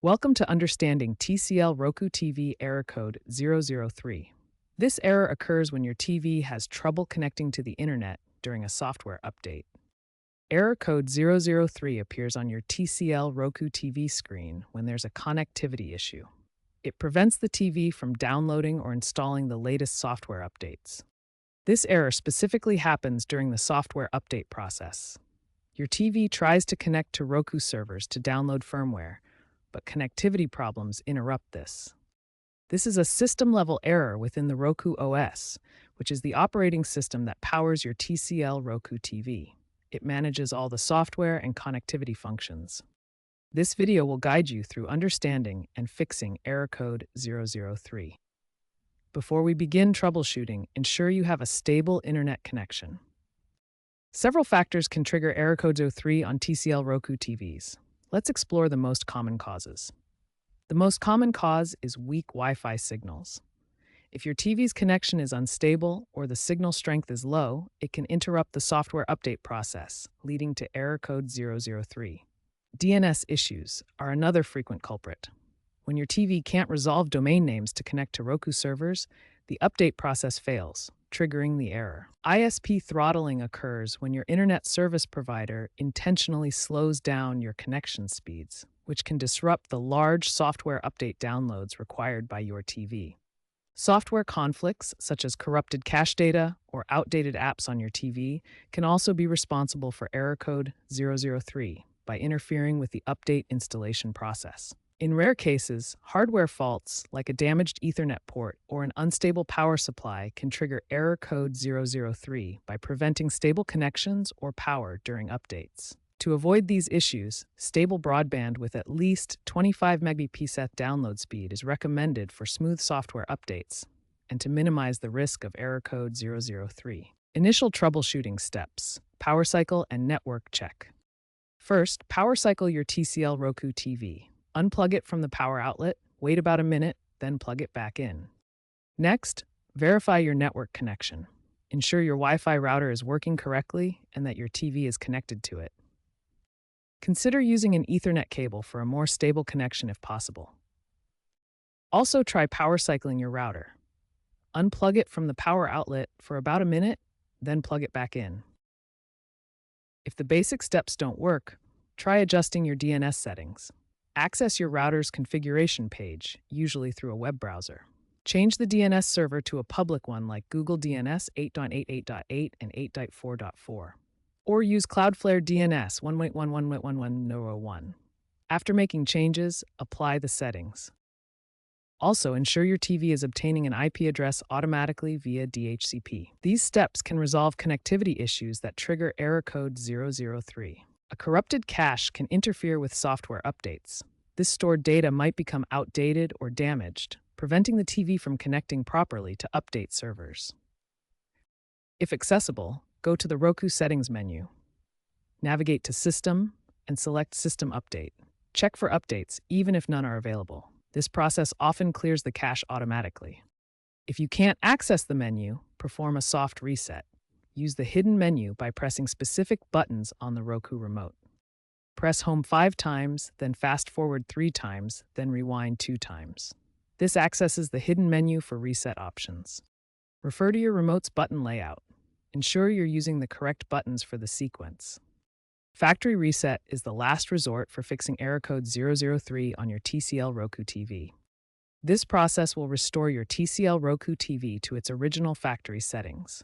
Welcome to Understanding TCL Roku TV Error Code 003. This error occurs when your TV has trouble connecting to the internet during a software update. Error code 003 appears on your TCL Roku TV screen when there's a connectivity issue. It prevents the TV from downloading or installing the latest software updates. This error specifically happens during the software update process. Your TV tries to connect to Roku servers to download firmware, but connectivity problems interrupt this. This is a system-level error within the Roku OS, which is the operating system that powers your TCL Roku TV. It manages all the software and connectivity functions. This video will guide you through understanding and fixing error code 003. Before we begin troubleshooting, ensure you have a stable internet connection. Several factors can trigger error code 03 on TCL Roku TVs. Let's explore the most common causes. The most common cause is weak Wi-Fi signals. If your TV's connection is unstable or the signal strength is low, it can interrupt the software update process, leading to error code 003. DNS issues are another frequent culprit. When your TV can't resolve domain names to connect to Roku servers, the update process fails, triggering the error. ISP throttling occurs when your internet service provider intentionally slows down your connection speeds, which can disrupt the large software update downloads required by your TV. Software conflicts, such as corrupted cache data or outdated apps on your TV, can also be responsible for error code 003 by interfering with the update installation process. In rare cases, hardware faults like a damaged Ethernet port or an unstable power supply can trigger error code 003 by preventing stable connections or power during updates. To avoid these issues, stable broadband with at least 25 Mbps download speed is recommended for smooth software updates and to minimize the risk of error code 003. Initial troubleshooting steps: power cycle and network check. First, power cycle your TCL Roku TV. Unplug it from the power outlet, wait about a minute, then plug it back in. Next, verify your network connection. Ensure your Wi-Fi router is working correctly and that your TV is connected to it. Consider using an Ethernet cable for a more stable connection if possible. Also, try power cycling your router. Unplug it from the power outlet for about a minute, then plug it back in. If the basic steps don't work, try adjusting your DNS settings. Access your router's configuration page, usually through a web browser. Change the DNS server to a public one like Google DNS 8.88.8 and 8.4.4. Or use Cloudflare DNS 1.1.1.1.1.1. After making changes, apply the settings. Also, ensure your TV is obtaining an IP address automatically via DHCP. These steps can resolve connectivity issues that trigger error code 003. A corrupted cache can interfere with software updates. This stored data might become outdated or damaged, preventing the TV from connecting properly to update servers. If accessible, go to the Roku settings menu. Navigate to System and select System Update. Check for updates even if none are available. This process often clears the cache automatically. If you can't access the menu, perform a soft reset. Use the hidden menu by pressing specific buttons on the Roku remote. Press Home 5 times, then fast forward 3 times, then rewind 2 times. This accesses the hidden menu for reset options. Refer to your remote's button layout. Ensure you're using the correct buttons for the sequence. Factory reset is the last resort for fixing error code 003 on your TCL Roku TV. This process will restore your TCL Roku TV to its original factory settings.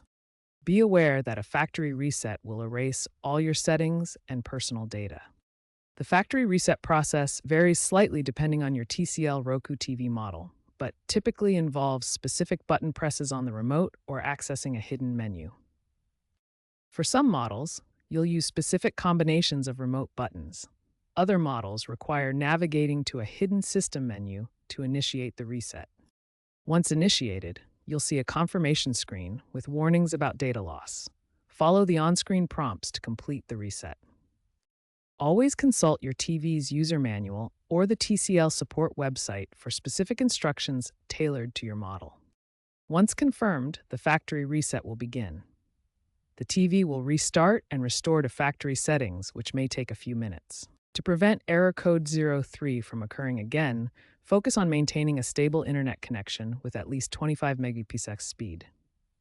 Be aware that a factory reset will erase all your settings and personal data. The factory reset process varies slightly depending on your TCL Roku TV model, but typically involves specific button presses on the remote or accessing a hidden menu. For some models, you'll use specific combinations of remote buttons. Other models require navigating to a hidden system menu to initiate the reset. Once initiated, you'll see a confirmation screen with warnings about data loss. Follow the on-screen prompts to complete the reset. Always consult your TV's user manual or the TCL support website for specific instructions tailored to your model. Once confirmed, the factory reset will begin. The TV will restart and restore to factory settings, which may take a few minutes. To prevent error code 03 from occurring again, focus on maintaining a stable internet connection with at least 25 Mbps speed.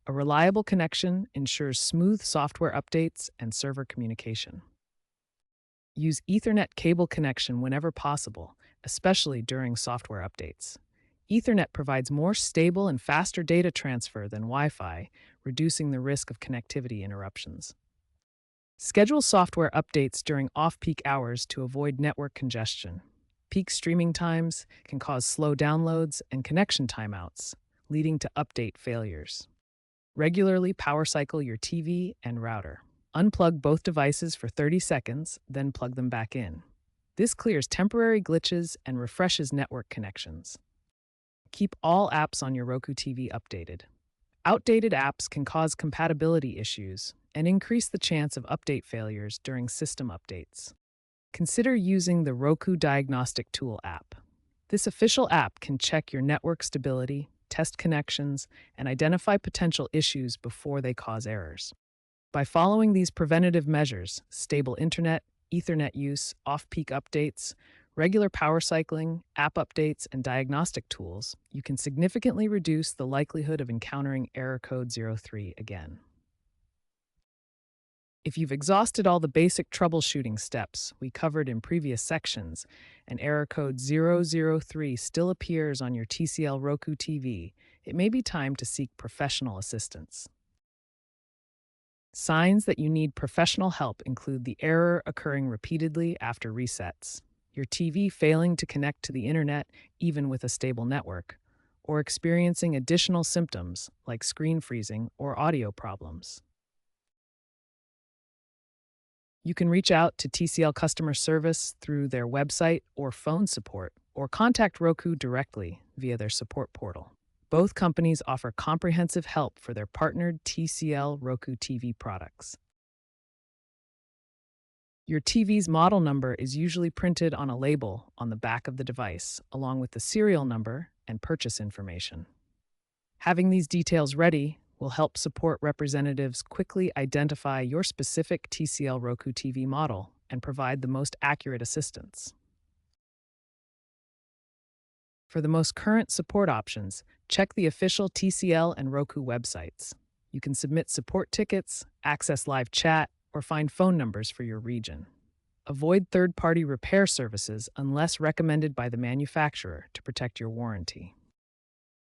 A reliable connection ensures smooth software updates and server communication. Use Ethernet cable connection whenever possible, especially during software updates. Ethernet provides more stable and faster data transfer than Wi-Fi, reducing the risk of connectivity interruptions. Schedule software updates during off-peak hours to avoid network congestion. Peak streaming times can cause slow downloads and connection timeouts, leading to update failures. Regularly power cycle your TV and router. Unplug both devices for 30 seconds, then plug them back in. This clears temporary glitches and refreshes network connections. Keep all apps on your Roku TV updated. Outdated apps can cause compatibility issues and increase the chance of update failures during system updates. Consider using the Roku Diagnostic Tool app. This official app can check your network stability, test connections, and identify potential issues before they cause errors. By following these preventative measures, stable internet, Ethernet use, off-peak updates, regular power cycling, app updates, and diagnostic tools, you can significantly reduce the likelihood of encountering error code 03 again. If you've exhausted all the basic troubleshooting steps we covered in previous sections, and error code 003 still appears on your TCL Roku TV, it may be time to seek professional assistance. Signs that you need professional help include the error occurring repeatedly after resets, your TV failing to connect to the internet even with a stable network, or experiencing additional symptoms like screen freezing or audio problems. You can reach out to TCL customer service through their website or phone support, or contact Roku directly via their support portal. Both companies offer comprehensive help for their partnered TCL Roku TV products. Your TV's model number is usually printed on a label on the back of the device, along with the serial number and purchase information. Having these details ready will help support representatives quickly identify your specific TCL Roku TV model and provide the most accurate assistance. For the most current support options, check the official TCL and Roku websites. You can submit support tickets, access live chat, or find phone numbers for your region. Avoid third-party repair services unless recommended by the manufacturer to protect your warranty.